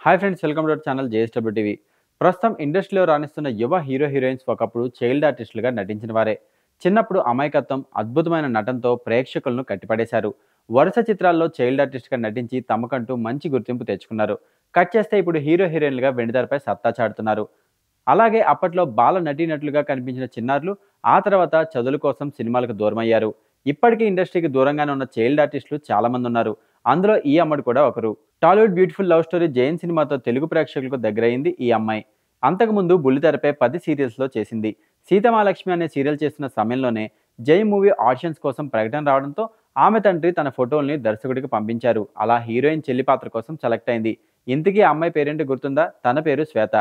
Hi friends, welcome to our channel JSW TV. ప్రస్తుతం ఇండస్ట్రీలో రాణిస్తున్న యువ హీరో హీరోయిన్స్ ఒకప్పుడు చైల్డ్ ఆర్టిస్టులుగా నటించిన వారే. చిన్నప్పుడు అమాయకత్వం, అద్భుతమైన నటనతో ప్రేక్షకులను కట్టిపడేశారు. వరుస చిత్రాల్లో చైల్డ్ ఆర్టిస్ట్‌గా నటించి తమకంటూ మంచి గుర్తింపు తెచ్చుకున్నారు. కట్ చేస్తే ఇప్పుడు హీరో హీరోయిన్‌లుగా వెండితెరపై సత్తా చాటుతున్నారు. అలాగే అప్పట్లో బాల నటీనటులుగా కనిపించిన చిన్నారులు ఆ తర్వాత చదువుల కోసం సినిమాలకు దూరమయ్యారు. ఇప్పటికీ ఇండస్ట్రీకి దూరంగానే ఉన్న చైల్డ్ ఆర్టిస్టులు చాలా మంది ఉన్నారు. అందులో ఈ అమ్మడు కూడా ఒకరు. Tollywood beautiful love story Jain సినిమాతో తెలుగు ప్రేక్షకులకు దగ్గరైంది ఈ అమ్మాయి. అంతకుముందు బుల్లితెరపై 10 సీరియల్స్లో చేసింది. సీతమాలక్ష్మి అనే సీరియల్ చేస్తున్న సమయంలోనే జై మూవీ ఆడిషన్స్ కోసం ప్రకటన రావడంతో ఆమె తండ్రి తన ఫోటోల్ని దర్శకుడికి పంపించారు. అలా హీరోయిన్ చెల్లి పాత్ర కోసం సెలెక్ట్ అయింది. ఇంతకీ ఆ అమ్మాయి పేరేంటి గుర్తుందా? తన పేరు శ్వేత.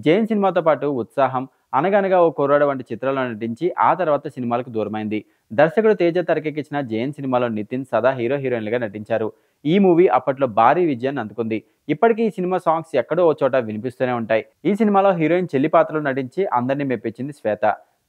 జైన్ సినిమాతో పాటు ఉత్సాహం, అనగనగా ఓ కుర్రాడు వంటి చిత్రాల్లో నటించి ఆ తర్వాత సినిమాలకు దూరమైంది. దర్శకుడు తేజ తెరకెక్కించిన జైన్ సినిమాలో నితిన్, సదా హీరో హీరోయిన్లుగా నటించారు. ఈ మూవీ అప్పట్లో భారీ విజయాన్ని అందుకుంది. ఇప్పటికీ ఈ సినిమా సాంగ్స్ ఎక్కడో ఓ చోట వినిపిస్తూనే ఉంటాయి. ఈ సినిమాలో హీరోయిన్ చెల్లి పాత్రలో నటించి అందరినీ మెప్పించింది శ్వేత.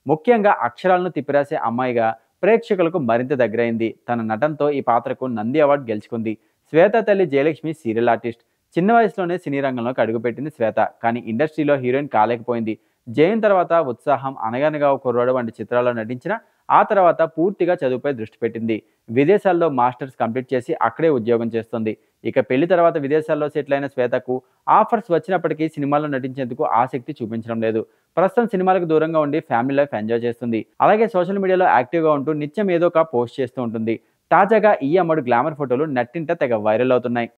ముఖ్యంగా అక్షరాలను తిప్పిరాసే అమ్మాయిగా ప్రేక్షకులకు మరింత దగ్గరైంది. తన నటనతో ఈ పాత్రకు నంది అవార్డు గెలుచుకుంది. శ్వేత తల్లి జయలక్ష్మి సీరియల్ ఆర్టిస్ట్. చిన్న వయసులోనే సినీ రంగంలోకి అడుగుపెట్టింది శ్వేత. కానీ ఇండస్ట్రీలో హీరోయిన్ కాలేకపోయింది. జైన్ తర్వాత ఉత్సాహం, అనగనగా ఓ కుర్రాడు వంటి చిత్రాల్లో నటించిన ఆ తర్వాత పూర్తిగా చదువుపై దృష్టి పెట్టింది. విదేశాల్లో మాస్టర్స్ కంప్లీట్ చేసి అక్కడే ఉద్యోగం చేస్తుంది. ఇక పెళ్లి తర్వాత విదేశాల్లో సెటిల్ అయిన శ్వేతకు ఆఫర్స్ వచ్చినప్పటికీ సినిమాల్లో నటించేందుకు ఆసక్తి చూపించడం లేదు. ప్రస్తుతం సినిమాలకు దూరంగా ఉండి ఫ్యామిలీ లైఫ్ ఎంజాయ్ చేస్తుంది. అలాగే సోషల్ మీడియాలో యాక్టివ్గా ఉంటూ నిత్యం ఏదో ఒక పోస్ట్ చేస్తూ ఉంటుంది. తాజాగా ఈ అమ్మడు గ్లామర్ ఫోటోలు నెట్టింట తెగ వైరల్ అవుతున్నాయి.